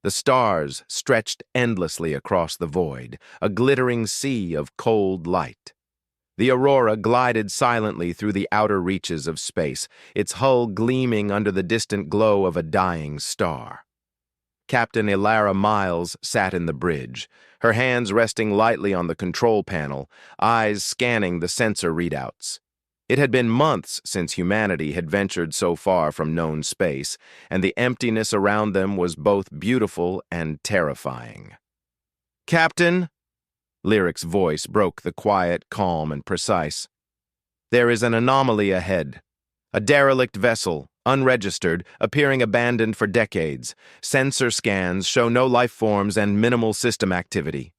The stars stretched endlessly across the void, a glittering sea of cold light. The Aurora glided silently through the outer reaches of space, its hull gleaming under the distant glow of a dying star. Captain Ilara Miles sat in the bridge, her hands resting lightly on the control panel, eyes scanning the sensor readouts. It had been months since humanity had ventured so far from known space, and the emptiness around them was both beautiful and terrifying. "Captain," Lyric's voice broke the quiet, calm, and precise. "There is an anomaly ahead. A derelict vessel, unregistered, appearing abandoned for decades. Sensor scans show no life forms and minimal system activity."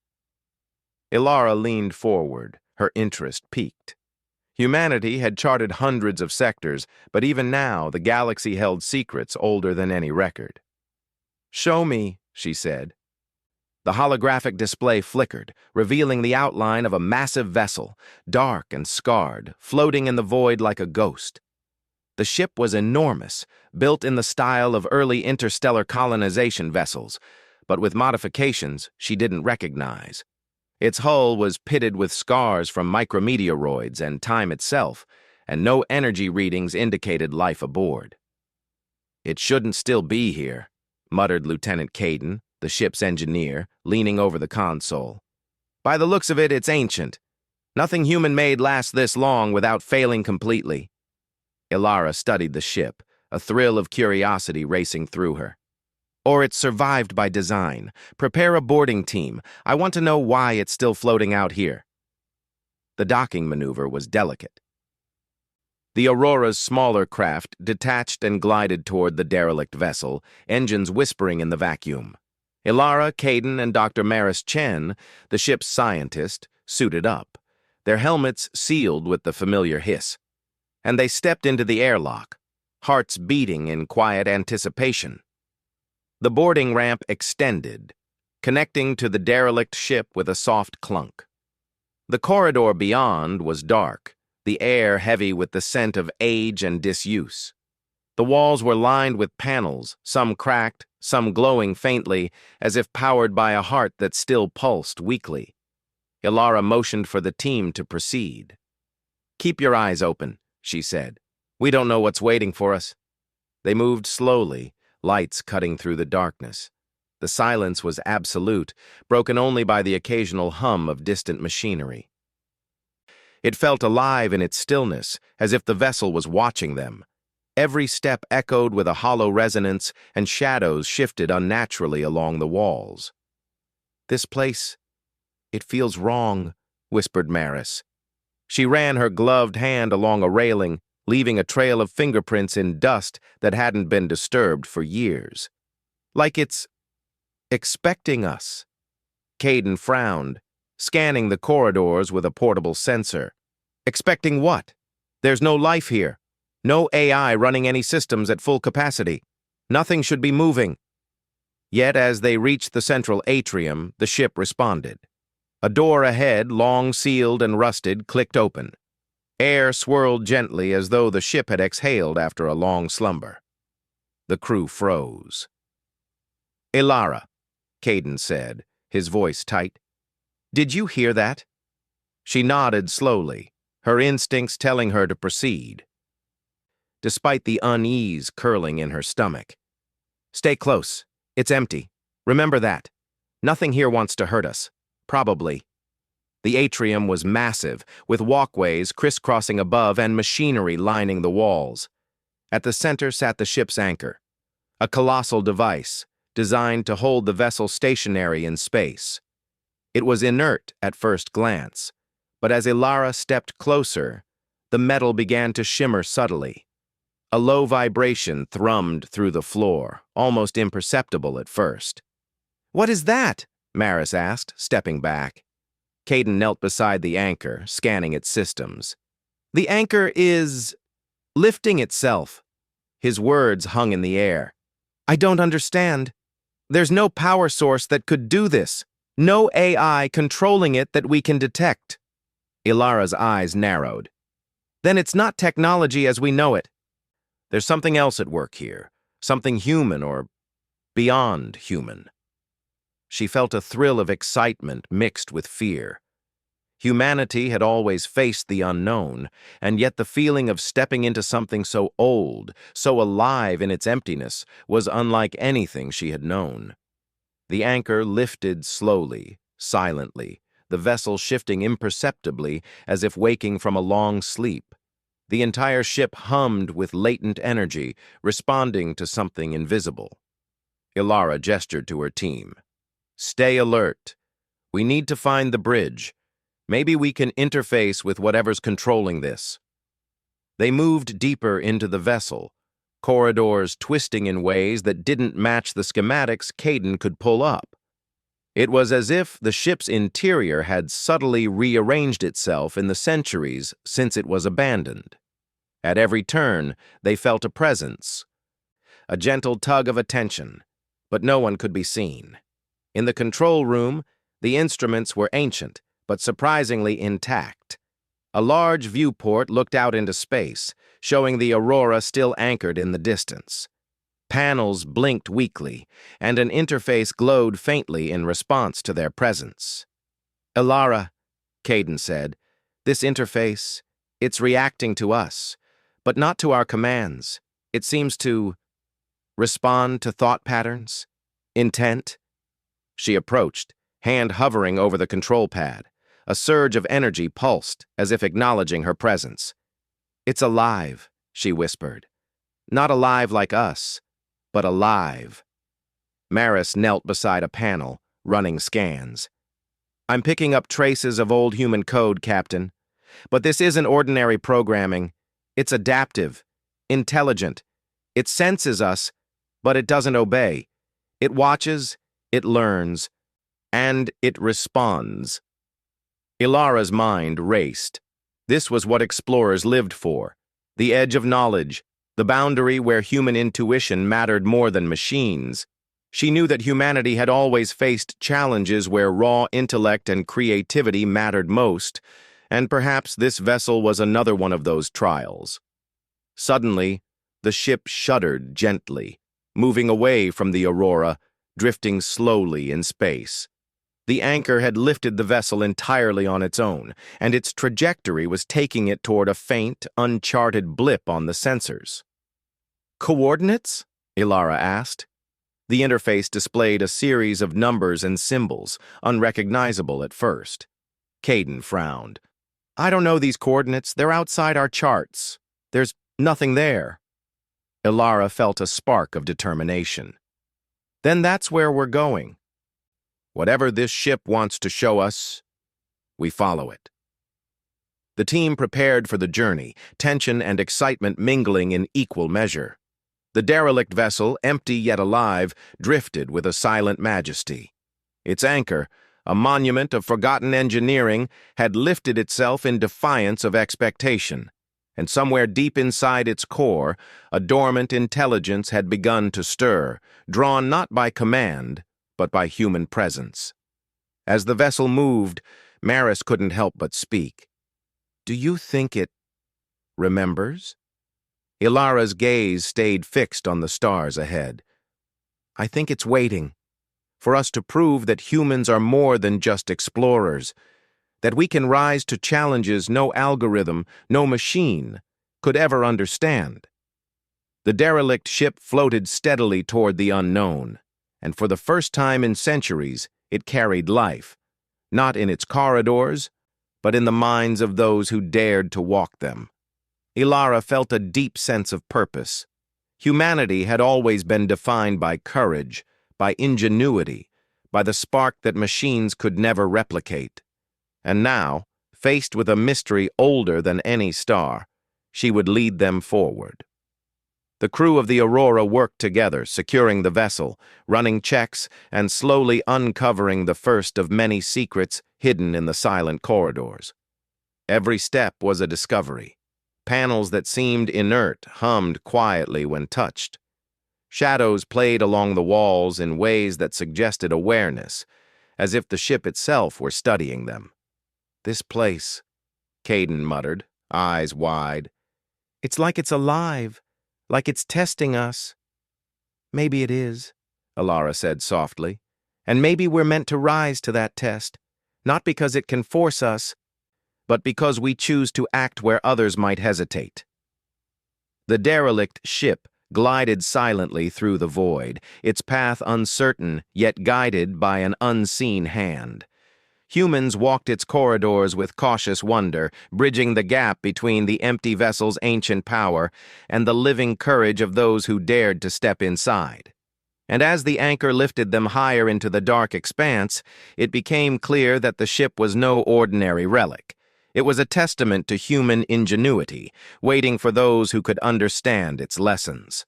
Ilara leaned forward, her interest piqued. Humanity had charted hundreds of sectors, but even now the galaxy held secrets older than any record. "Show me," she said. The holographic display flickered, revealing the outline of a massive vessel, dark and scarred, floating in the void like a ghost. The ship was enormous, built in the style of early interstellar colonization vessels, but with modifications she didn't recognize. Its hull was pitted with scars from micrometeoroids and time itself, and no energy readings indicated life aboard. "It shouldn't still be here," muttered Lieutenant Caden, the ship's engineer, leaning over the console. "By the looks of it, it's ancient. Nothing human-made lasts this long without failing completely." Ilara studied the ship, a thrill of curiosity racing through her. "Or it's survived by design. Prepare a boarding team. I want to know why it's still floating out here." The docking maneuver was delicate. The Aurora's smaller craft detached and glided toward the derelict vessel, engines whispering in the vacuum. Ilara, Caden, and Dr. Maris Chen, the ship's scientist, suited up, their helmets sealed with the familiar hiss. And they stepped into the airlock, hearts beating in quiet anticipation. The boarding ramp extended, connecting to the derelict ship with a soft clunk. The corridor beyond was dark, the air heavy with the scent of age and disuse. The walls were lined with panels, some cracked, some glowing faintly, as if powered by a heart that still pulsed weakly. Ilara motioned for the team to proceed. "Keep your eyes open," she said. "We don't know what's waiting for us." They moved slowly, lights cutting through the darkness. The silence was absolute, broken only by the occasional hum of distant machinery. It felt alive in its stillness, as if the vessel was watching them. Every step echoed with a hollow resonance, and shadows shifted unnaturally along the walls. "This place, it feels wrong," whispered Maris. She ran her gloved hand along a railing, leaving a trail of fingerprints in dust that hadn't been disturbed for years. "Like it's expecting us." Caden frowned, scanning the corridors with a portable sensor. "Expecting what? There's no life here. No AI running any systems at full capacity. Nothing should be moving." Yet as they reached the central atrium, the ship responded. A door ahead, long sealed and rusted, clicked open. Air swirled gently as though the ship had exhaled after a long slumber. The crew froze. "Ilara," Caden said, his voice tight. "Did you hear that?" She nodded slowly, her instincts telling her to proceed, despite the unease curling in her stomach. "Stay close. It's empty. Remember that. Nothing here wants to hurt us. Probably." The atrium was massive, with walkways crisscrossing above and machinery lining the walls. At the center sat the ship's anchor, a colossal device designed to hold the vessel stationary in space. It was inert at first glance, but as Ilara stepped closer, the metal began to shimmer subtly. A low vibration thrummed through the floor, almost imperceptible at first. "What is that?" Maris asked, stepping back. Caden knelt beside the anchor, scanning its systems. "The anchor is lifting itself." His words hung in the air. "I don't understand. There's no power source that could do this. No AI controlling it that we can detect." Ilara's eyes narrowed. "Then it's not technology as we know it. There's something else at work here. Something human or beyond human." She felt a thrill of excitement mixed with fear. Humanity had always faced the unknown, and yet the feeling of stepping into something so old, so alive in its emptiness, was unlike anything she had known. The anchor lifted slowly, silently, the vessel shifting imperceptibly as if waking from a long sleep. The entire ship hummed with latent energy, responding to something invisible. Ilara gestured to her team. "Stay alert. We need to find the bridge. Maybe we can interface with whatever's controlling this." They moved deeper into the vessel, corridors twisting in ways that didn't match the schematics Caden could pull up. It was as if the ship's interior had subtly rearranged itself in the centuries since it was abandoned. At every turn, they felt a presence, a gentle tug of attention, but no one could be seen. In the control room, the instruments were ancient, but surprisingly intact. A large viewport looked out into space, showing the Aurora still anchored in the distance. Panels blinked weakly, and an interface glowed faintly in response to their presence. "Ilara," Caden said, "this interface, it's reacting to us, but not to our commands. It seems to respond to thought patterns, intent." She approached, hand hovering over the control pad. A surge of energy pulsed, as if acknowledging her presence. "It's alive," she whispered. "Not alive like us, but alive." Maris knelt beside a panel, running scans. "I'm picking up traces of old human code, Captain. But this isn't ordinary programming. It's adaptive, intelligent. It senses us, but it doesn't obey. It watches, it learns, and it responds." Ilara's mind raced. This was what explorers lived for. The edge of knowledge, the boundary where human intuition mattered more than machines. She knew that humanity had always faced challenges where raw intellect and creativity mattered most, and perhaps this vessel was another one of those trials. Suddenly, the ship shuddered gently, moving away from the Aurora, drifting slowly in space. The anchor had lifted the vessel entirely on its own, and its trajectory was taking it toward a faint, uncharted blip on the sensors. "Coordinates?" Ilara asked. The interface displayed a series of numbers and symbols, unrecognizable at first. Caden frowned. "I don't know these coordinates. They're outside our charts. There's nothing there." Ilara felt a spark of determination. "Then that's where we're going. Whatever this ship wants to show us, we follow it." The team prepared for the journey, tension and excitement mingling in equal measure. The derelict vessel, empty yet alive, drifted with a silent majesty. Its anchor, a monument of forgotten engineering, had lifted itself in defiance of expectation, and somewhere deep inside its core, a dormant intelligence had begun to stir, drawn not by command, but by human presence. As the vessel moved, Maris couldn't help but speak. "Do you think it remembers?" Ilara's gaze stayed fixed on the stars ahead. "I think it's waiting for us to prove that humans are more than just explorers, that we can rise to challenges no algorithm, no machine could ever understand." The derelict ship floated steadily toward the unknown, and for the first time in centuries, it carried life, not in its corridors, but in the minds of those who dared to walk them. Ilara felt a deep sense of purpose. Humanity had always been defined by courage, by ingenuity, by the spark that machines could never replicate. And now, faced with a mystery older than any star, she would lead them forward. The crew of the Aurora worked together, securing the vessel, running checks, and slowly uncovering the first of many secrets hidden in the silent corridors. Every step was a discovery. Panels that seemed inert hummed quietly when touched. Shadows played along the walls in ways that suggested awareness, as if the ship itself were studying them. "This place," Caden muttered, eyes wide. "It's like it's alive. Like it's testing us." "Maybe it is," Ilara said softly, And maybe we're meant to rise to that test, not because it can force us, but because we choose to act where others might hesitate. The derelict ship glided silently through the void, its path uncertain yet guided by an unseen hand. Humans walked its corridors with cautious wonder, bridging the gap between the empty vessel's ancient power and the living courage of those who dared to step inside. And as the anchor lifted them higher into the dark expanse, it became clear that the ship was no ordinary relic. It was a testament to human ingenuity, waiting for those who could understand its lessons.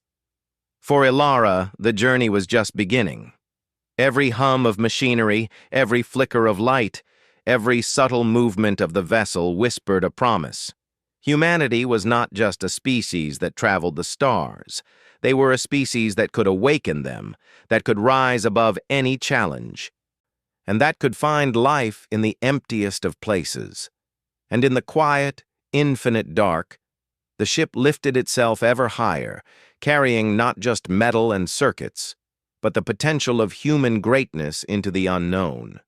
For Ilara, the journey was just beginning. Every hum of machinery, every flicker of light, every subtle movement of the vessel whispered a promise. Humanity was not just a species that traveled the stars. They were a species that could awaken them, that could rise above any challenge, and that could find life in the emptiest of places. And in the quiet, infinite dark, the ship lifted itself ever higher, carrying not just metal and circuits, but the potential of human greatness into the unknown.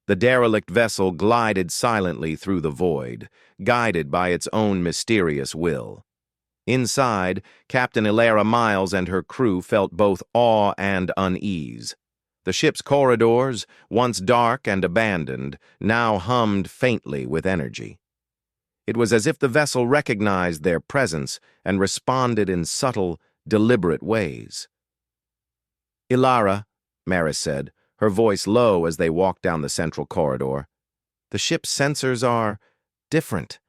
The derelict vessel glided silently through the void, guided by its own mysterious will. Inside, Captain Ilara Miles and her crew felt both awe and unease. The ship's corridors, once dark and abandoned, now hummed faintly with energy. It was as if the vessel recognized their presence and responded in subtle, deliberate ways. "Ilara," Maris said, her voice low as they walked down the central corridor, "the ship's sensors are different.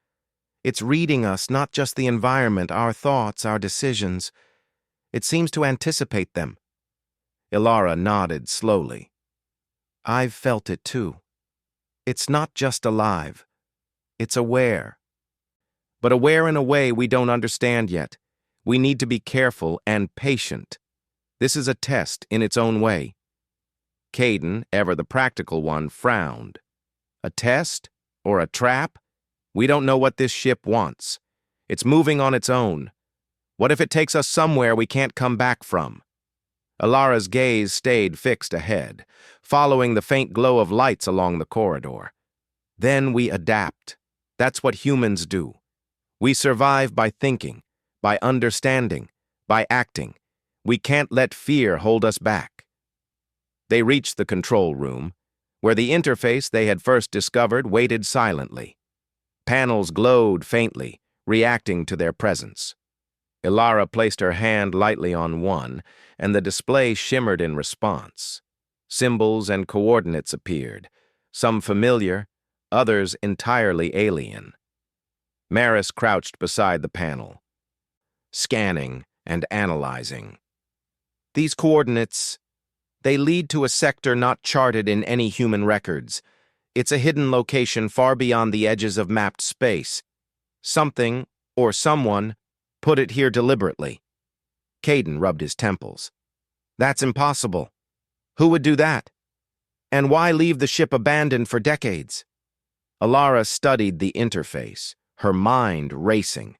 It's reading us, not just the environment, our thoughts, our decisions. It seems to anticipate them." Ilara nodded slowly. "I've felt it too. It's not just alive. It's aware. But aware in a way we don't understand yet. We need to be careful and patient. This is a test in its own way." Caden, ever the practical one, frowned. "A test? Or a trap? We don't know what this ship wants. It's moving on its own. What if it takes us somewhere we can't come back from?" Ilara's gaze stayed fixed ahead, following the faint glow of lights along the corridor. "Then we adapt. That's what humans do. We survive by thinking, by understanding, by acting. We can't let fear hold us back." They reached the control room, where the interface they had first discovered waited silently. Panels glowed faintly, reacting to their presence. Ilara placed her hand lightly on one, and the display shimmered in response. Symbols and coordinates appeared, some familiar, others entirely alien. Maris crouched beside the panel, scanning and analyzing. "These coordinates, they lead to a sector not charted in any human records. It's a hidden location far beyond the edges of mapped space. Something, or someone, put it here deliberately." Caden rubbed his temples. "That's impossible. Who would do that? And why leave the ship abandoned for decades?" Ilara studied the interface, her mind racing.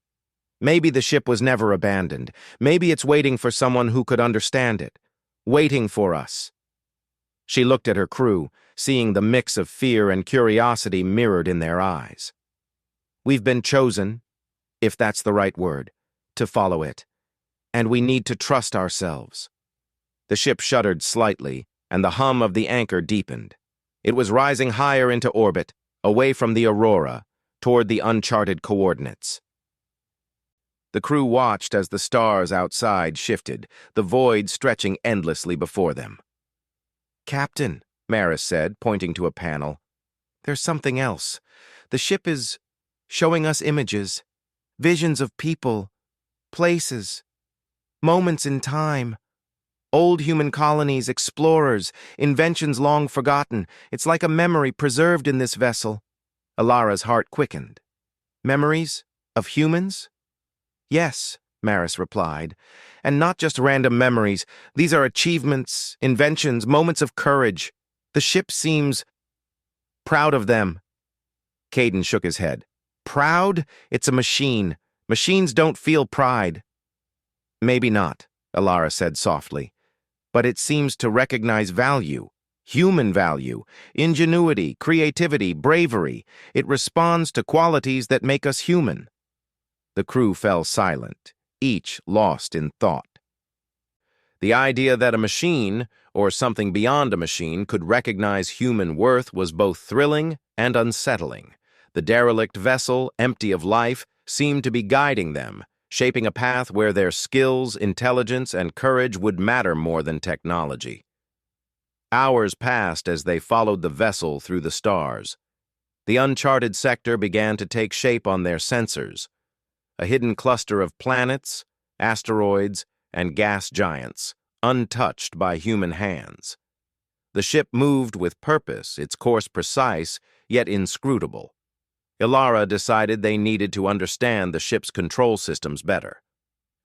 Maybe the ship was never abandoned. Maybe it's waiting for someone who could understand it. Waiting for us. She looked at her crew, seeing the mix of fear and curiosity mirrored in their eyes. "We've been chosen, if that's the right word, to follow it. And we need to trust ourselves." The ship shuddered slightly, and the hum of the anchor deepened. It was rising higher into orbit, away from the Aurora, toward the uncharted coordinates. The crew watched as the stars outside shifted, the void stretching endlessly before them. "Captain," Maris said, pointing to a panel, "there's something else. The ship is showing us images, visions of people, places, moments in time. Old human colonies, explorers, inventions long forgotten. It's like a memory preserved in this vessel." Ilara's heart quickened. "Memories? Of humans?" "Yes," Maris replied. "And not just random memories. These are achievements, inventions, moments of courage. The ship seems proud of them." Caden shook his head. "Proud? It's a machine. Machines don't feel pride." "Maybe not," Ilara said softly. "But it seems to recognize value, human value, ingenuity, creativity, bravery. It responds to qualities that make us human. The crew fell silent, each lost in thought. The idea that a machine, or something beyond a machine, could recognize human worth was both thrilling and unsettling. The derelict vessel, empty of life, seemed to be guiding them, shaping a path where their skills, intelligence, and courage would matter more than technology. Hours passed as they followed the vessel through the stars. The uncharted sector began to take shape on their sensors, a hidden cluster of planets, asteroids, and gas giants, untouched by human hands. The ship moved with purpose, its course precise, yet inscrutable. Ilara decided they needed to understand the ship's control systems better.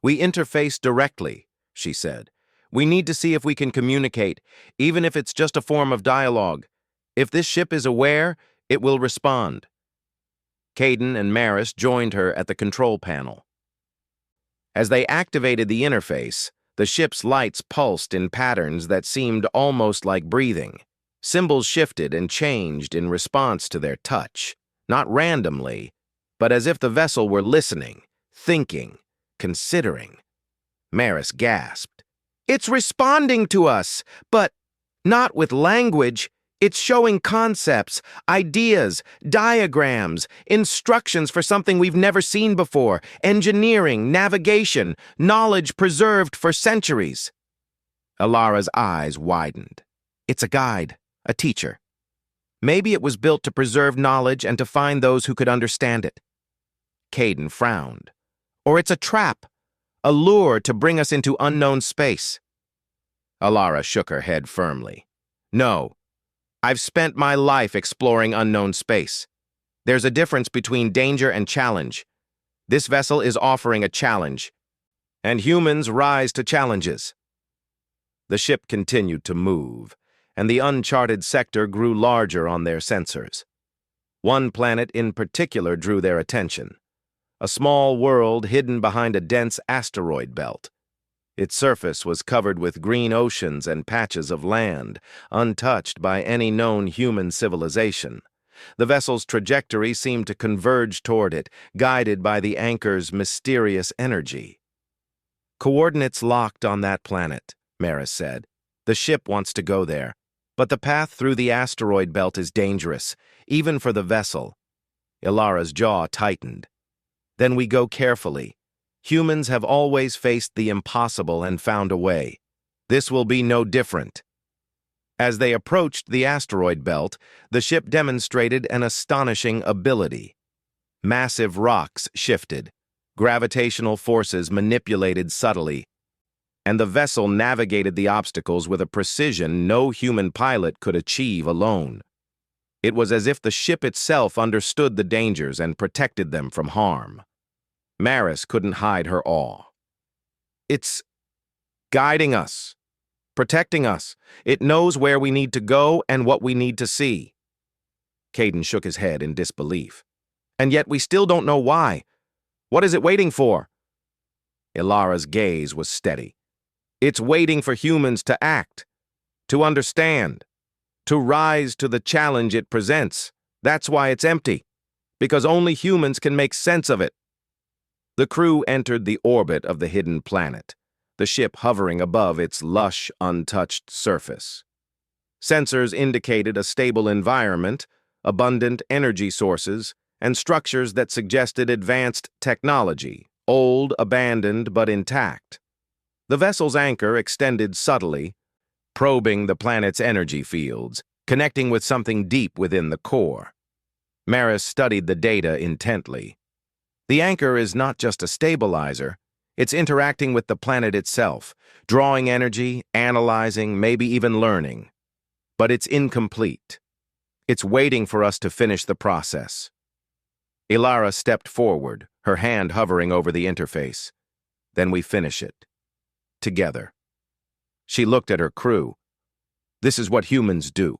"We interface directly," she said. "We need to see if we can communicate, even if it's just a form of dialogue. If this ship is aware, it will respond." Caden and Maris joined her at the control panel. As they activated the interface, the ship's lights pulsed in patterns that seemed almost like breathing. Symbols shifted and changed in response to their touch, not randomly, but as if the vessel were listening, thinking, considering. Maris gasped. "It's responding to us, but not with language. It's showing concepts, ideas, diagrams, instructions for something we've never seen before, engineering, navigation, knowledge preserved for centuries." Ilara's eyes widened. "It's a guide, a teacher. Maybe it was built to preserve knowledge and to find those who could understand it." Caden frowned. "Or it's a trap, a lure to bring us into unknown space." Ilara shook her head firmly. "No. I've spent my life exploring unknown space. There's a difference between danger and challenge. This vessel is offering a challenge, and humans rise to challenges." The ship continued to move, and the uncharted sector grew larger on their sensors. One planet in particular drew their attention, a small world hidden behind a dense asteroid belt. Its surface was covered with green oceans and patches of land, untouched by any known human civilization. The vessel's trajectory seemed to converge toward it, guided by the anchor's mysterious energy. "Coordinates locked on that planet," Maris said. "The ship wants to go there, but the path through the asteroid belt is dangerous, even for the vessel." Ilara's jaw tightened. "Then we go carefully. Humans have always faced the impossible and found a way. This will be no different." As they approached the asteroid belt, the ship demonstrated an astonishing ability. Massive rocks shifted, gravitational forces manipulated subtly, and the vessel navigated the obstacles with a precision no human pilot could achieve alone. It was as if the ship itself understood the dangers and protected them from harm. Maris couldn't hide her awe. "It's guiding us, protecting us. It knows where we need to go and what we need to see." Caden shook his head in disbelief. "And yet we still don't know why. What is it waiting for?" Ilara's gaze was steady. "It's waiting for humans to act, to understand, to rise to the challenge it presents. That's why it's empty, because only humans can make sense of it." The crew entered the orbit of the hidden planet, the ship hovering above its lush, untouched surface. Sensors indicated a stable environment, abundant energy sources, and structures that suggested advanced technology, old, abandoned, but intact. The vessel's anchor extended subtly, probing the planet's energy fields, connecting with something deep within the core. Maris studied the data intently. The anchor is not just a stabilizer, it's interacting with the planet itself, drawing energy, analyzing, maybe even learning. But it's incomplete. It's waiting for us to finish the process. Ilara stepped forward, her hand hovering over the interface. "Then we finish it. Together." She looked at her crew. "This is what humans do.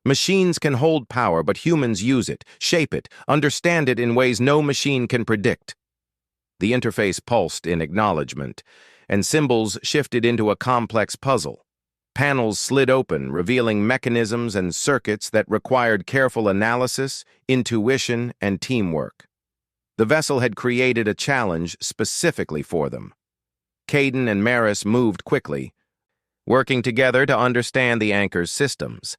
Machines can hold power, but humans use it, shape it, understand it in ways no machine can predict." The interface pulsed in acknowledgement, and symbols shifted into a complex puzzle. Panels slid open, revealing mechanisms and circuits that required careful analysis, intuition, and teamwork. The vessel had created a challenge specifically for them. Caden and Maris moved quickly, working together to understand the anchor's systems.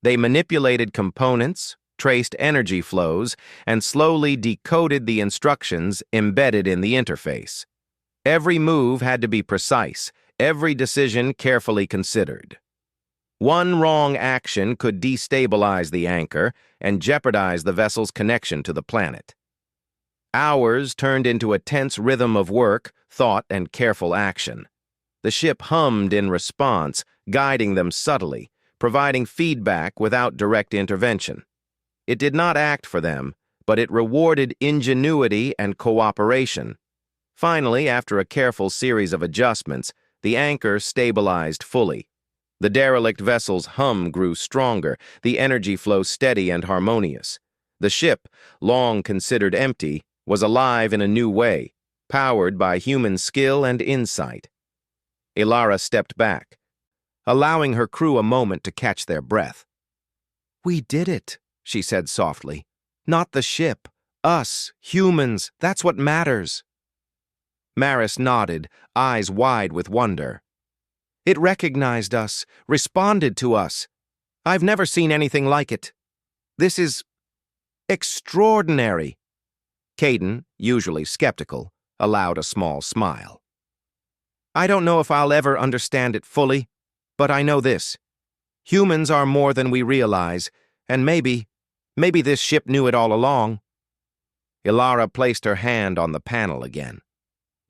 They manipulated components, traced energy flows, and slowly decoded the instructions embedded in the interface. Every move had to be precise, every decision carefully considered. One wrong action could destabilize the anchor and jeopardize the vessel's connection to the planet. Hours turned into a tense rhythm of work, thought, and careful action. The ship hummed in response, guiding them subtly, providing feedback without direct intervention. It did not act for them, but it rewarded ingenuity and cooperation. Finally, after a careful series of adjustments, the anchor stabilized fully. The derelict vessel's hum grew stronger, the energy flow steady and harmonious. The ship, long considered empty, was alive in a new way, powered by human skill and insight. Ilara stepped back, allowing her crew a moment to catch their breath. "We did it," she said softly. "Not the ship. Us, humans, that's what matters." Maris nodded, eyes wide with wonder. "It recognized us, responded to us. I've never seen anything like it. This is extraordinary." Caden, usually skeptical, allowed a small smile. "I don't know if I'll ever understand it fully, but I know this. Humans are more than we realize, and maybe this ship knew it all along." Ilara placed her hand on the panel again.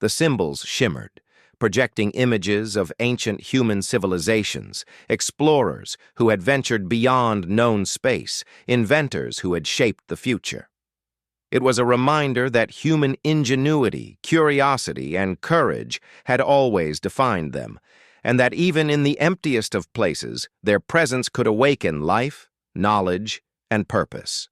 The symbols shimmered, projecting images of ancient human civilizations, explorers who had ventured beyond known space, inventors who had shaped the future. It was a reminder that human ingenuity, curiosity, and courage had always defined them, and that even in the emptiest of places, their presence could awaken life, knowledge, and purpose.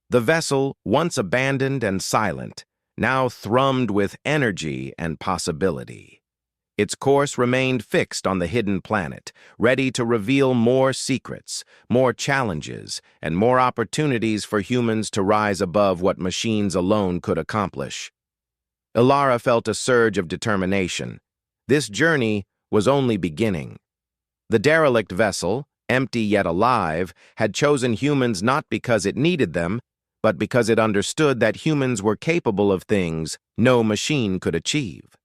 The vessel, once abandoned and silent, now thrummed with energy and possibility. Its course remained fixed on the hidden planet, ready to reveal more secrets, more challenges, and more opportunities for humans to rise above what machines alone could accomplish. Ilara felt a surge of determination. This journey was only beginning. The derelict vessel, empty yet alive, had chosen humans not because it needed them, but because it understood that humans were capable of things no machine could achieve.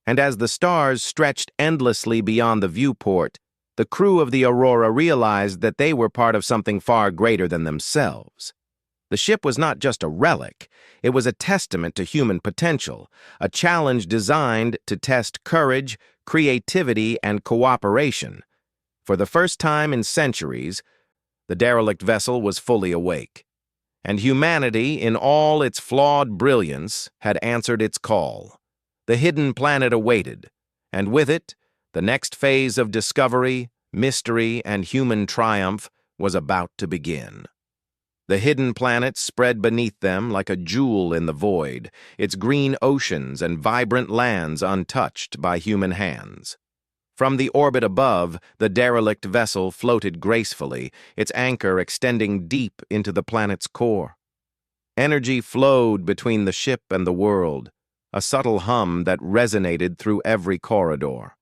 And as the stars stretched endlessly beyond the viewport, the crew of the Aurora realized that they were part of something far greater than themselves. The ship was not just a relic, it was a testament to human potential, a challenge designed to test courage, creativity, and cooperation. For the first time in centuries, the derelict vessel was fully awake. And humanity, in all its flawed brilliance, had answered its call. The hidden planet awaited, and with it, the next phase of discovery, mystery, and human triumph was about to begin. The hidden planet spread beneath them like a jewel in the void, its green oceans and vibrant lands untouched by human hands. From the orbit above, the derelict vessel floated gracefully, its anchor extending deep into the planet's core. Energy flowed between the ship and the world, a subtle hum that resonated through every corridor.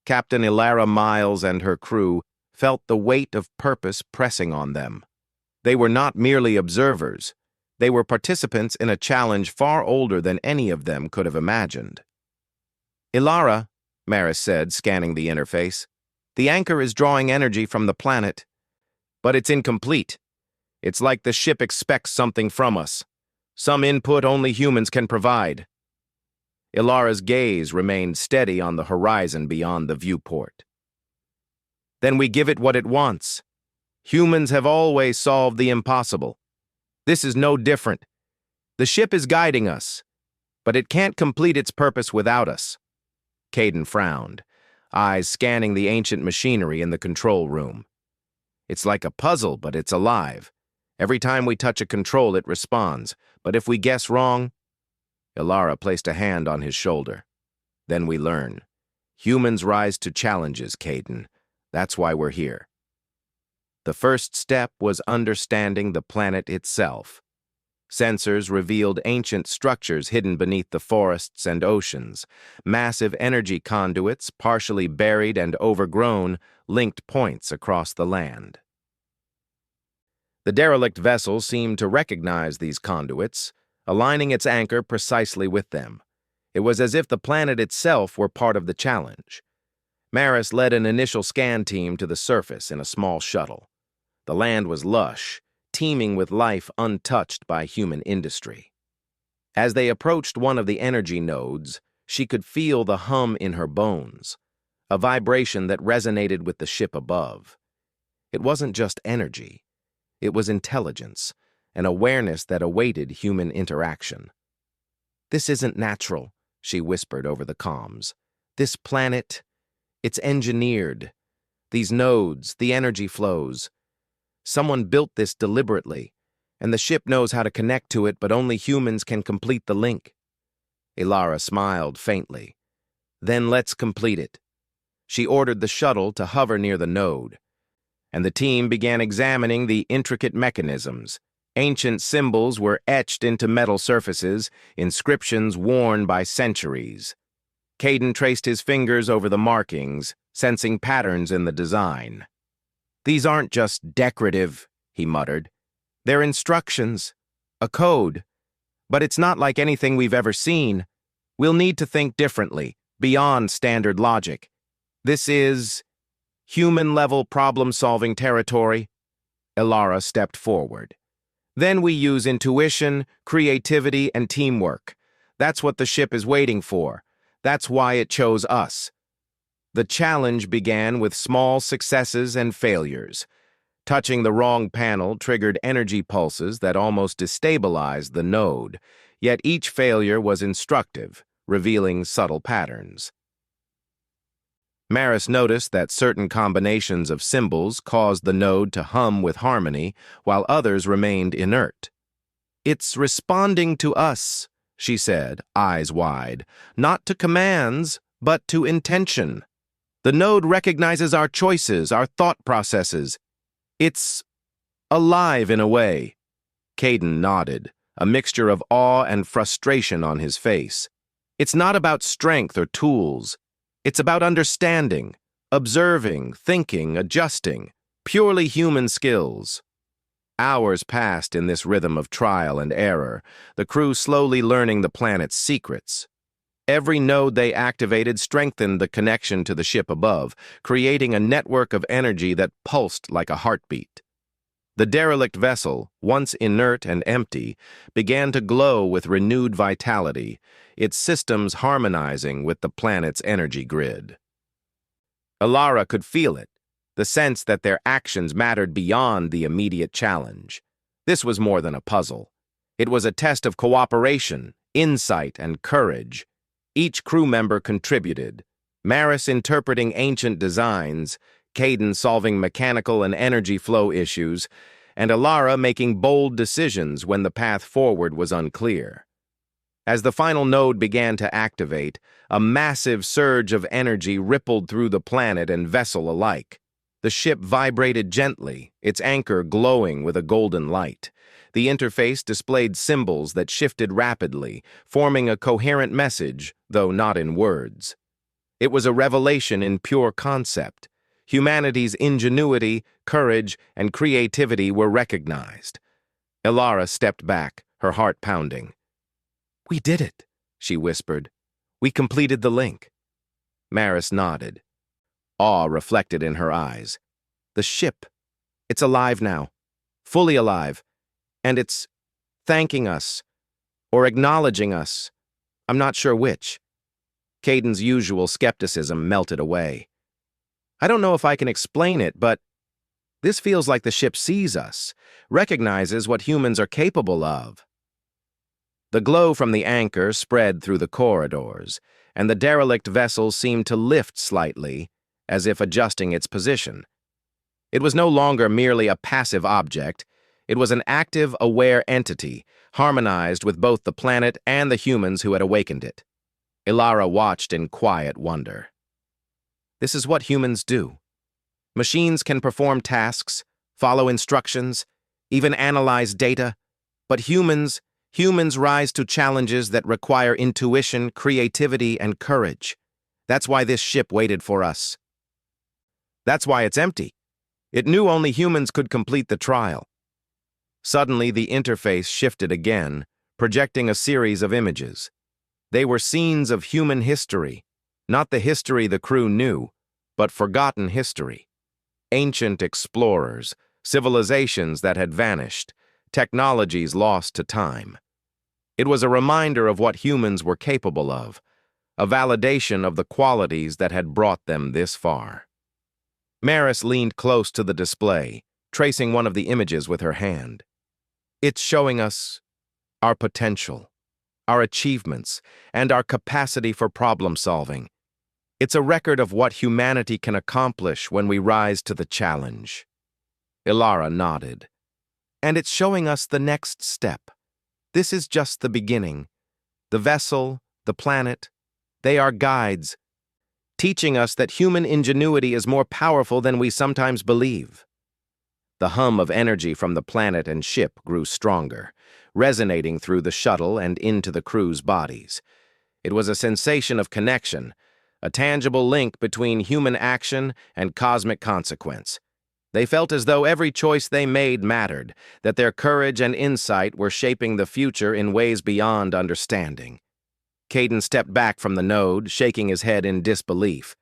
Captain Ilara Miles and her crew felt the weight of purpose pressing on them. They were not merely observers. They were participants in a challenge far older than any of them could have imagined. "Ilara," Maris said, scanning the interface, "the anchor is drawing energy from the planet, but it's incomplete. It's like the ship expects something from us, some input only humans can provide." Ilara's gaze remained steady on the horizon beyond the viewport. "Then we give it what it wants. Humans have always solved the impossible. This is no different. The ship is guiding us, but it can't complete its purpose without us." Caden frowned, eyes scanning the ancient machinery in the control room. "It's like a puzzle, but it's alive. Every time we touch a control, it responds. But if we guess wrong..." Ilara placed a hand on his shoulder. "Then we learn. Humans rise to challenges, Caden. That's why we're here. The first step was understanding the planet itself. Sensors revealed ancient structures hidden beneath the forests and oceans. Massive energy conduits, partially buried and overgrown, linked points across the land. The derelict vessel seemed to recognize these conduits, aligning its anchor precisely with them. It was as if the planet itself were part of the challenge. Maris led an initial scan team to the surface in a small shuttle. The land was lush, teeming with life untouched by human industry. As they approached one of the energy nodes, she could feel the hum in her bones, a vibration that resonated with the ship above. It wasn't just energy. It was intelligence, an awareness that awaited human interaction. "This isn't natural," she whispered over the comms. "This planet, it's engineered. These nodes, the energy flows. Someone built this deliberately, and the ship knows how to connect to it, but only humans can complete the link." Ilara smiled faintly. "Then let's complete it." She ordered the shuttle to hover near the node, and the team began examining the intricate mechanisms. Ancient symbols were etched into metal surfaces, inscriptions worn by centuries. Caden traced his fingers over the markings, sensing patterns in the design. "These aren't just decorative," he muttered. "They're instructions, a code. But it's not like anything we've ever seen. We'll need to think differently, beyond standard logic. This is human-level problem-solving territory." Ilara stepped forward. "Then we use intuition, creativity, and teamwork. That's what the ship is waiting for. That's why it chose us." The challenge began with small successes and failures. Touching the wrong panel triggered energy pulses that almost destabilized the node, yet each failure was instructive, revealing subtle patterns. Maris noticed that certain combinations of symbols caused the node to hum with harmony, while others remained inert. "It's responding to us," she said, eyes wide, "not to commands, but to intention. The node recognizes our choices, our thought processes. It's alive in a way." Caden nodded, a mixture of awe and frustration on his face. "It's not about strength or tools. It's about understanding, observing, thinking, adjusting, purely human skills." Hours passed in this rhythm of trial and error, the crew slowly learning the planet's secrets. Every node they activated strengthened the connection to the ship above, creating a network of energy that pulsed like a heartbeat. The derelict vessel, once inert and empty, began to glow with renewed vitality, its systems harmonizing with the planet's energy grid. Ilara could feel it, the sense that their actions mattered beyond the immediate challenge. This was more than a puzzle. It was a test of cooperation, insight, and courage. Each crew member contributed, Maris interpreting ancient designs, Caden solving mechanical and energy flow issues, and Ilara making bold decisions when the path forward was unclear. As the final node began to activate, a massive surge of energy rippled through the planet and vessel alike. The ship vibrated gently, its anchor glowing with a golden light. The interface displayed symbols that shifted rapidly, forming a coherent message, though not in words. It was a revelation in pure concept. Humanity's ingenuity, courage, and creativity were recognized. Ilara stepped back, her heart pounding. "We did it," she whispered. "We completed the link." Maris nodded. Awe reflected in her eyes. "The ship. It's alive now. Fully alive. And it's thanking us, or acknowledging us. I'm not sure which." Caden's usual skepticism melted away. "I don't know if I can explain it, but this feels like the ship sees us, recognizes what humans are capable of." The glow from the anchor spread through the corridors, and the derelict vessel seemed to lift slightly, as if adjusting its position. It was no longer merely a passive object. It was an active, aware entity, harmonized with both the planet and the humans who had awakened it. Ilara watched in quiet wonder. This is what humans do. Machines can perform tasks, follow instructions, even analyze data, but humans rise to challenges that require intuition, creativity, and courage. That's why this ship waited for us. That's why it's empty. It knew only humans could complete the trial. Suddenly, the interface shifted again, projecting a series of images. They were scenes of human history, not the history the crew knew, but forgotten history. Ancient explorers, civilizations that had vanished, technologies lost to time. It was a reminder of what humans were capable of, a validation of the qualities that had brought them this far. Maris leaned close to the display, tracing one of the images with her hand. It's showing us our potential, our achievements, and our capacity for problem-solving. It's a record of what humanity can accomplish when we rise to the challenge. Ilara nodded. And it's showing us the next step. This is just the beginning. The vessel, the planet, they are guides, teaching us that human ingenuity is more powerful than we sometimes believe. The hum of energy from the planet and ship grew stronger, resonating through the shuttle and into the crew's bodies. It was a sensation of connection, a tangible link between human action and cosmic consequence. They felt as though every choice they made mattered, that their courage and insight were shaping the future in ways beyond understanding. Caden stepped back from the node, shaking his head in disbelief.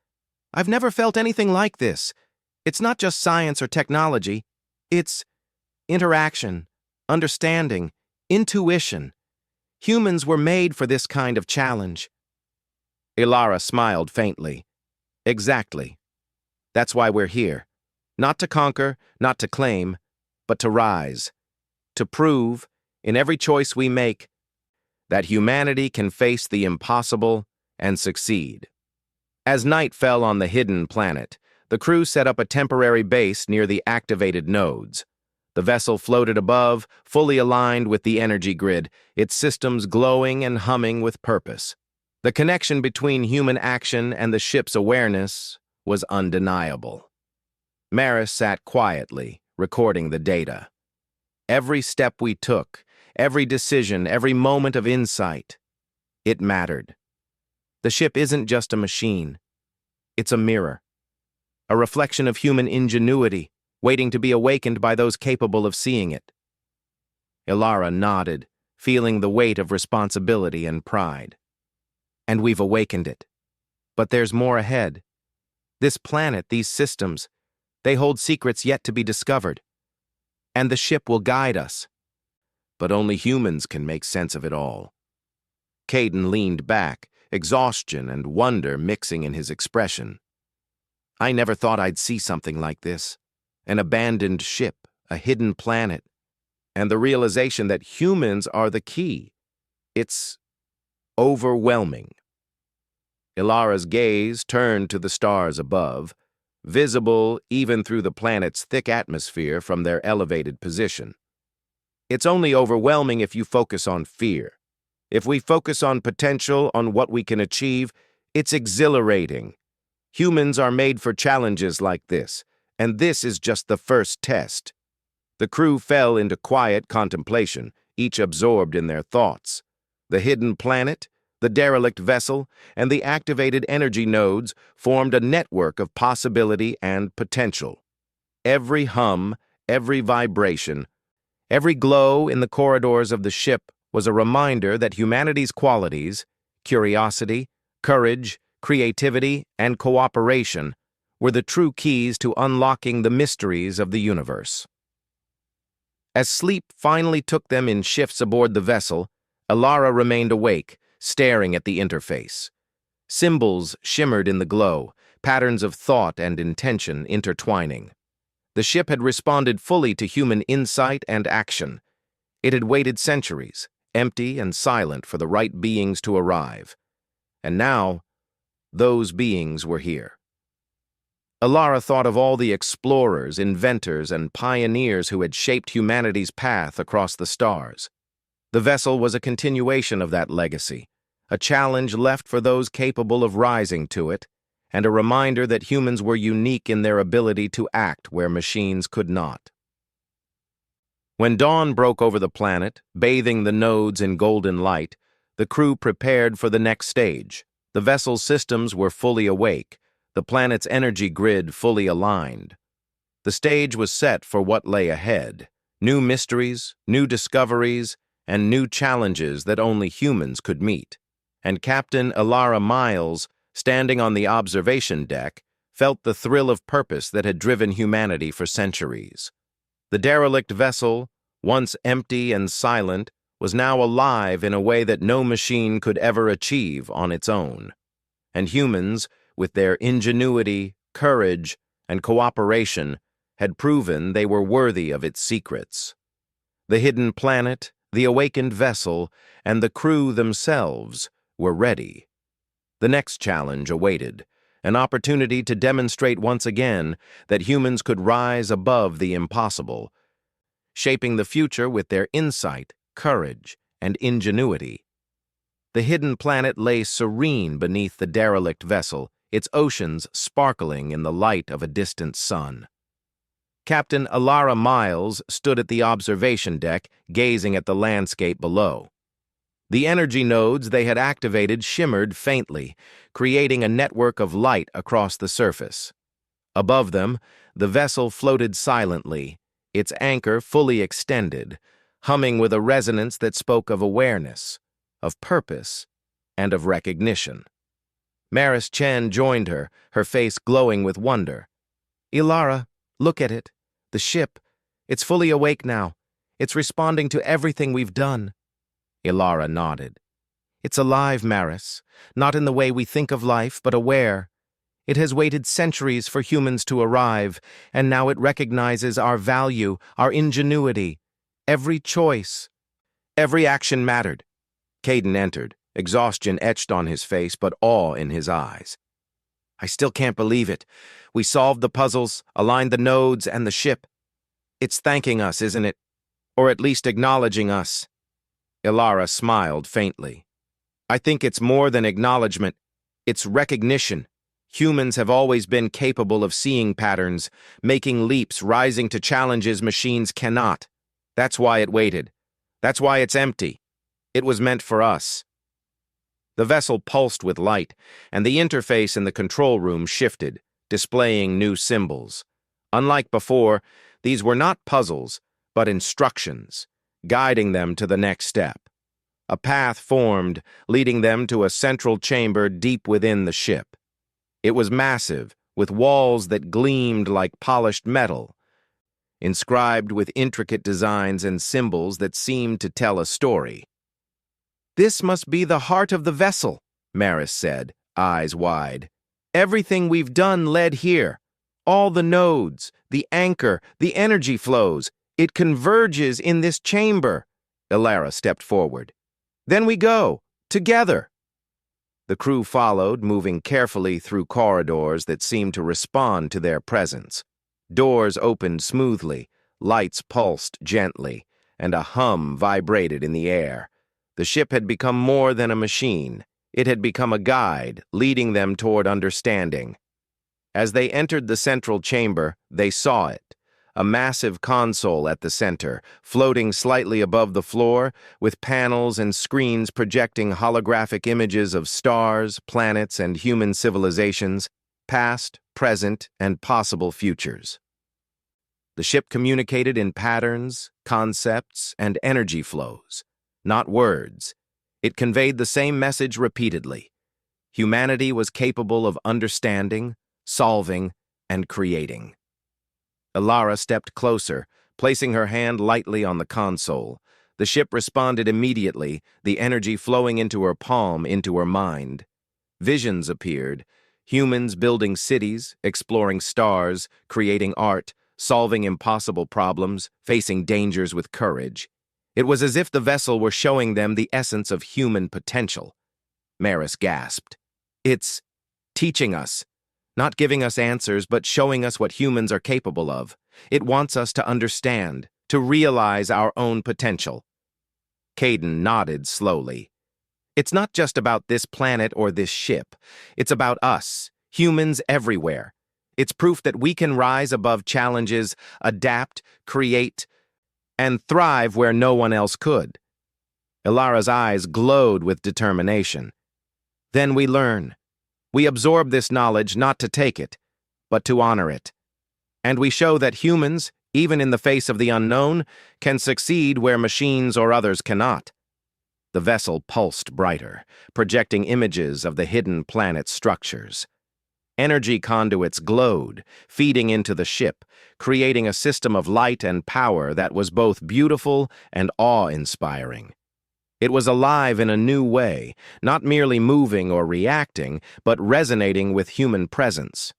I've never felt anything like this. It's not just science or technology. It's interaction, understanding, intuition. Humans were made for this kind of challenge. Ilara smiled faintly. Exactly. That's why we're here. Not to conquer, not to claim, but to rise. To prove, in every choice we make, that humanity can face the impossible and succeed. As night fell on the hidden planet, the crew set up a temporary base near the activated nodes. The vessel floated above, fully aligned with the energy grid, its systems glowing and humming with purpose. The connection between human action and the ship's awareness was undeniable. Maris sat quietly, recording the data. Every step we took, every decision, every moment of insight, it mattered. The ship isn't just a machine. It's a mirror, a reflection of human ingenuity, waiting to be awakened by those capable of seeing it. Ilara nodded, feeling the weight of responsibility and pride. And we've awakened it. But there's more ahead. This planet, these systems, they hold secrets yet to be discovered. And the ship will guide us. But only humans can make sense of it all. Caden leaned back, exhaustion and wonder mixing in his expression. I never thought I'd see something like this. An abandoned ship, a hidden planet, and the realization that humans are the key. It's overwhelming. Ilara's gaze turned to the stars above, visible even through the planet's thick atmosphere from their elevated position. It's only overwhelming if you focus on fear. If we focus on potential, on what we can achieve, it's exhilarating. Humans are made for challenges like this, and this is just the first test. The crew fell into quiet contemplation, each absorbed in their thoughts. The hidden planet, the derelict vessel, and the activated energy nodes formed a network of possibility and potential. Every hum, every vibration, every glow in the corridors of the ship was a reminder that humanity's qualities, curiosity, courage, creativity, and cooperation were the true keys to unlocking the mysteries of the universe. As sleep finally took them in shifts aboard the vessel, Ilara remained awake, staring at the interface. Symbols shimmered in the glow, patterns of thought and intention intertwining. The ship had responded fully to human insight and action. It had waited centuries, empty and silent for the right beings to arrive. And now, those beings were here. Ilara thought of all the explorers, inventors, and pioneers who had shaped humanity's path across the stars. The vessel was a continuation of that legacy, a challenge left for those capable of rising to it, and a reminder that humans were unique in their ability to act where machines could not. When dawn broke over the planet, bathing the nodes in golden light, the crew prepared for the next stage. The vessel's systems were fully awake, the planet's energy grid fully aligned. The stage was set for what lay ahead: new mysteries, new discoveries, and new challenges that only humans could meet. And Captain Ilara Miles, standing on the observation deck, felt the thrill of purpose that had driven humanity for centuries. The derelict vessel, once empty and silent, was now alive in a way that no machine could ever achieve on its own. And humans, with their ingenuity, courage, and cooperation, had proven they were worthy of its secrets. The hidden planet, the awakened vessel, and the crew themselves were ready. The next challenge awaited, an opportunity to demonstrate once again that humans could rise above the impossible, shaping the future with their insight, courage, and ingenuity. The hidden planet lay serene beneath the derelict vessel, its oceans sparkling in the light of a distant sun. Captain Ilara Miles stood at the observation deck, gazing at the landscape below. The energy nodes they had activated shimmered faintly, creating a network of light across the surface. Above them, the vessel floated silently, its anchor fully extended, humming with a resonance that spoke of awareness, of purpose, and of recognition. Maris Chen joined her, her face glowing with wonder. "Ilara, look at it. The ship. It's fully awake now. It's responding to everything we've done." Ilara nodded. "It's alive, Maris, not in the way we think of life, but aware. It has waited centuries for humans to arrive, and now it recognizes our value, our ingenuity. Every choice, every action mattered." Caden entered, exhaustion etched on his face, but awe in his eyes. "I still can't believe it. We solved the puzzles, aligned the nodes and the ship. It's thanking us, isn't it? Or at least acknowledging us." Ilara smiled faintly. "I think it's more than acknowledgement. It's recognition. Humans have always been capable of seeing patterns, making leaps, rising to challenges machines cannot. That's why it waited. That's why it's empty. It was meant for us." The vessel pulsed with light, and the interface in the control room shifted, displaying new symbols. Unlike before, these were not puzzles, but instructions, guiding them to the next step. A path formed, leading them to a central chamber deep within the ship. It was massive, with walls that gleamed like polished metal, inscribed with intricate designs and symbols that seemed to tell a story. "This must be the heart of the vessel," Maris said, eyes wide. "Everything we've done led here. All the nodes, the anchor, the energy flows. It converges in this chamber." Ilara stepped forward. "Then we go, together." The crew followed, moving carefully through corridors that seemed to respond to their presence. Doors opened smoothly, lights pulsed gently, and a hum vibrated in the air. The ship had become more than a machine. It had become a guide, leading them toward understanding. As they entered the central chamber, they saw it, a massive console at the center, floating slightly above the floor, with panels and screens projecting holographic images of stars, planets, and human civilizations, past, present, and possible futures. The ship communicated in patterns, concepts, and energy flows, not words. It conveyed the same message repeatedly. Humanity was capable of understanding, solving, and creating. Ilara stepped closer, placing her hand lightly on the console. The ship responded immediately, the energy flowing into her palm, into her mind. Visions appeared, humans building cities, exploring stars, creating art, solving impossible problems, facing dangers with courage. It was as if the vessel were showing them the essence of human potential. Maris gasped. "It's teaching us. Not giving us answers, but showing us what humans are capable of. It wants us to understand, to realize our own potential." Caden nodded slowly. "It's not just about this planet or this ship. It's about us, humans everywhere. It's proof that we can rise above challenges, adapt, create, and thrive where no one else could. Ilara's eyes glowed with determination. Then we learn. We absorb this knowledge not to take it, but to honor it. And we show that humans, even in the face of the unknown, can succeed where machines or others cannot. The vessel pulsed brighter, projecting images of the hidden planet's structures. Energy conduits glowed, feeding into the ship, creating a system of light and power that was both beautiful and awe-inspiring. It was alive in a new way, not merely moving or reacting, but resonating with human presence.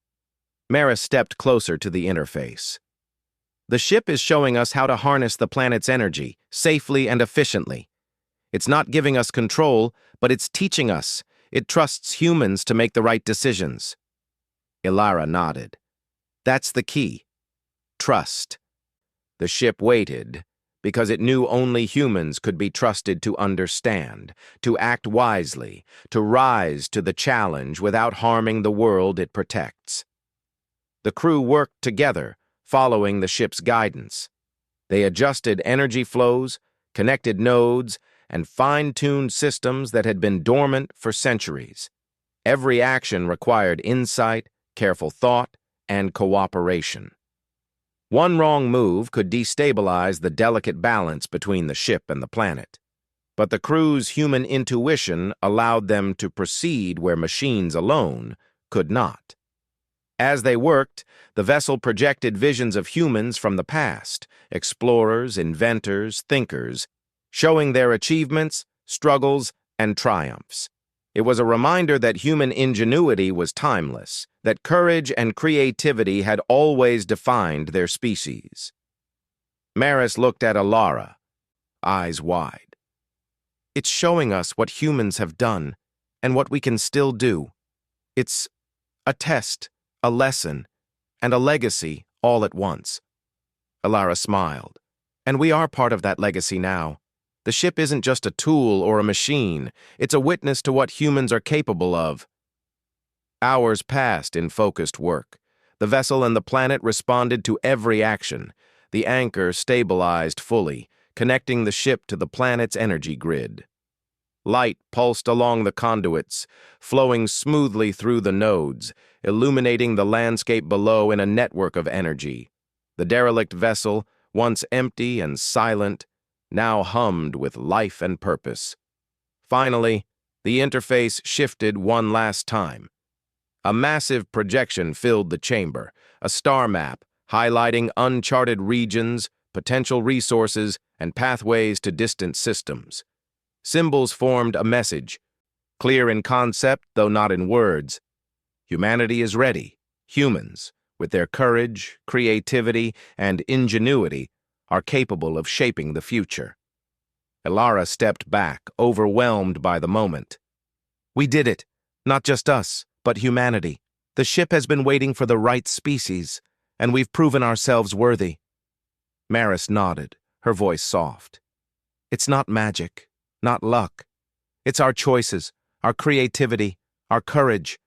Maris stepped closer to the interface. The ship is showing us how to harness the planet's energy, safely and efficiently. It's not giving us control, but it's teaching us. It trusts humans to make the right decisions. Ilara nodded. That's the key. Trust. The ship waited, because it knew only humans could be trusted to understand, to act wisely, to rise to the challenge without harming the world it protects. The crew worked together, following the ship's guidance. They adjusted energy flows, connected nodes, and fine-tuned systems that had been dormant for centuries. Every action required insight, careful thought, and cooperation. One wrong move could destabilize the delicate balance between the ship and the planet. But the crew's human intuition allowed them to proceed where machines alone could not. As they worked, the vessel projected visions of humans from the past, explorers, inventors, thinkers, showing their achievements, struggles, and triumphs. It was a reminder that human ingenuity was timeless, that courage and creativity had always defined their species. Maris looked at Ilara, eyes wide. It's showing us what humans have done, and what we can still do. It's a test, a lesson, and a legacy all at once. Ilara smiled. And we are part of that legacy now. The ship isn't just a tool or a machine. It's a witness to what humans are capable of. Hours passed in focused work. The vessel and the planet responded to every action. The anchor stabilized fully, connecting the ship to the planet's energy grid. Light pulsed along the conduits, flowing smoothly through the nodes, illuminating the landscape below in a network of energy. The derelict vessel, once empty and silent, now hummed with life and purpose. Finally, the interface shifted one last time. A massive projection filled the chamber, a star map highlighting uncharted regions, potential resources, and pathways to distant systems. Symbols formed a message, clear in concept though not in words. Humanity is ready. Humans, with their courage, creativity, and ingenuity, are capable of shaping the future. Ilara stepped back, overwhelmed by the moment. We did it. Not just us, but humanity. The ship has been waiting for the right species, and we've proven ourselves worthy. Maris nodded, her voice soft. It's not magic, not luck. It's our choices, our creativity, our courage.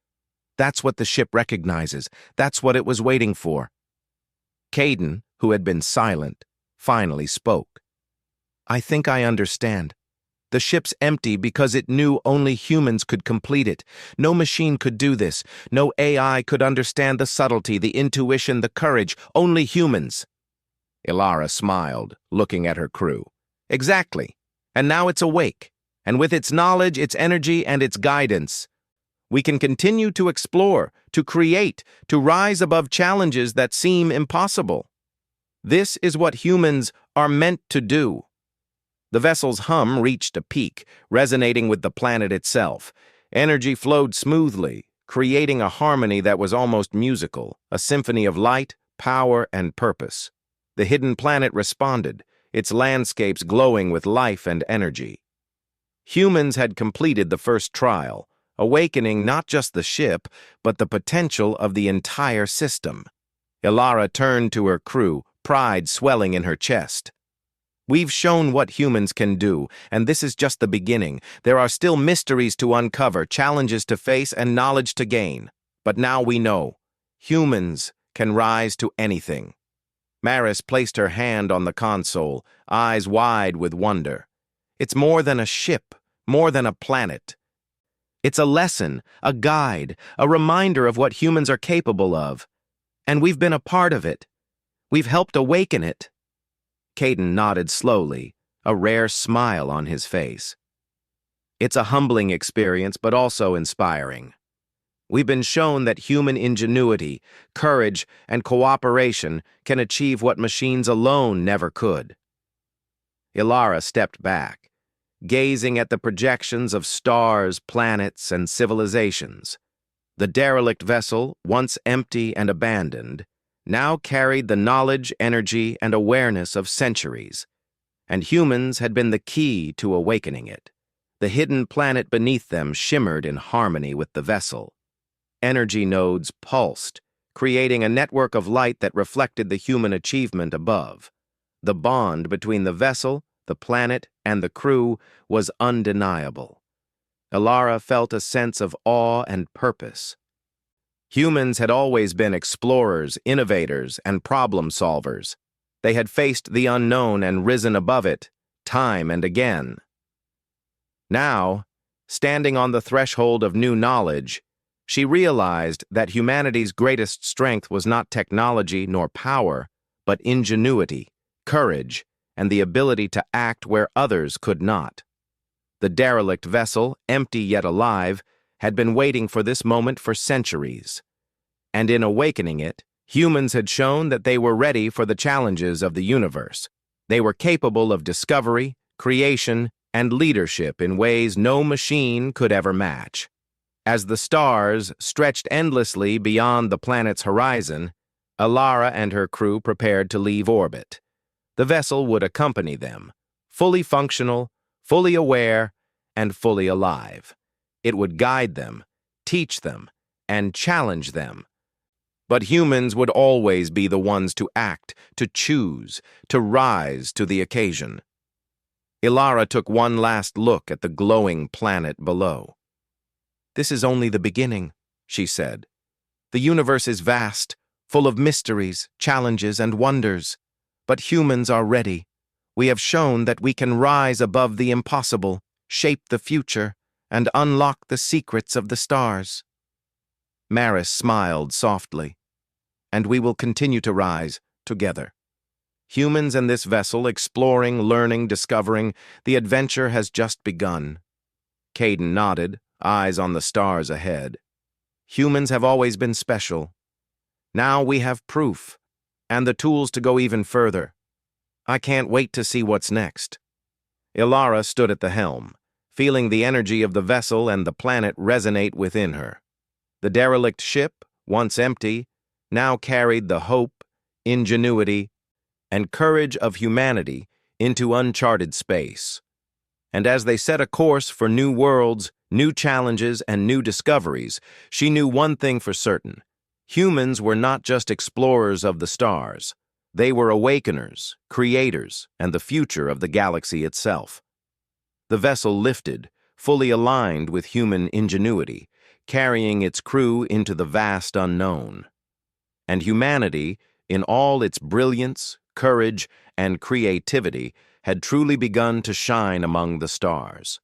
That's what the ship recognizes. That's what it was waiting for. Caden, who had been silent, finally spoke. I think I understand. The ship's empty because it knew only humans could complete it. No machine could do this. No AI could understand the subtlety, the intuition, the courage. Only humans. Ilara smiled, looking at her crew. Exactly. And now it's awake. And with its knowledge, its energy, and its guidance, we can continue to explore, to create, to rise above challenges that seem impossible. This is what humans are meant to do. The vessel's hum reached a peak, resonating with the planet itself. Energy flowed smoothly, creating a harmony that was almost musical, a symphony of light, power, and purpose. The hidden planet responded, its landscapes glowing with life and energy. Humans had completed the first trial, awakening not just the ship, but the potential of the entire system. Ilara turned to her crew, pride swelling in her chest. We've shown what humans can do, and this is just the beginning. There are still mysteries to uncover, challenges to face, and knowledge to gain. But now we know, humans can rise to anything. Maris placed her hand on the console, eyes wide with wonder. It's more than a ship, more than a planet. It's a lesson, a guide, a reminder of what humans are capable of. And we've been a part of it. We've helped awaken it. Caden nodded slowly, a rare smile on his face. It's a humbling experience, but also inspiring. We've been shown that human ingenuity, courage, and cooperation can achieve what machines alone never could. Ilara stepped back, gazing at the projections of stars, planets, and civilizations. The derelict vessel, once empty and abandoned, now carried the knowledge, energy, and awareness of centuries, and humans had been the key to awakening it. The hidden planet beneath them shimmered in harmony with the vessel. Energy nodes pulsed, creating a network of light that reflected the human achievement above. The bond between the vessel, the planet, and the crew was undeniable. Ilara felt a sense of awe and purpose. Humans had always been explorers, innovators, and problem solvers. They had faced the unknown and risen above it, time and again. Now, standing on the threshold of new knowledge, she realized that humanity's greatest strength was not technology nor power, but ingenuity, courage, and the ability to act where others could not. The derelict vessel, empty yet alive, had been waiting for this moment for centuries. And in awakening it, humans had shown that they were ready for the challenges of the universe. They were capable of discovery, creation, and leadership in ways no machine could ever match. As the stars stretched endlessly beyond the planet's horizon, Ilara and her crew prepared to leave orbit. The vessel would accompany them, fully functional, fully aware, and fully alive. It would guide them, teach them, and challenge them. But humans would always be the ones to act, to choose, to rise to the occasion. Ilara took one last look at the glowing planet below. "This is only the beginning," she said. "The universe is vast, full of mysteries, challenges, and wonders. But humans are ready. We have shown that we can rise above the impossible, shape the future, and unlock the secrets of the stars." Maris smiled softly. "And we will continue to rise, together. Humans and this vessel, exploring, learning, discovering, the adventure has just begun." Caden nodded, eyes on the stars ahead. "Humans have always been special. Now we have proof, and the tools to go even further. I can't wait to see what's next." Ilara stood at the helm, feeling the energy of the vessel and the planet resonate within her. The derelict ship, once empty, now carried the hope, ingenuity, and courage of humanity into uncharted space. And as they set a course for new worlds, new challenges, and new discoveries, she knew one thing for certain. Humans were not just explorers of the stars. They were awakeners, creators, and the future of the galaxy itself. The vessel lifted, fully aligned with human ingenuity, carrying its crew into the vast unknown. And humanity, in all its brilliance, courage, and creativity, had truly begun to shine among the stars.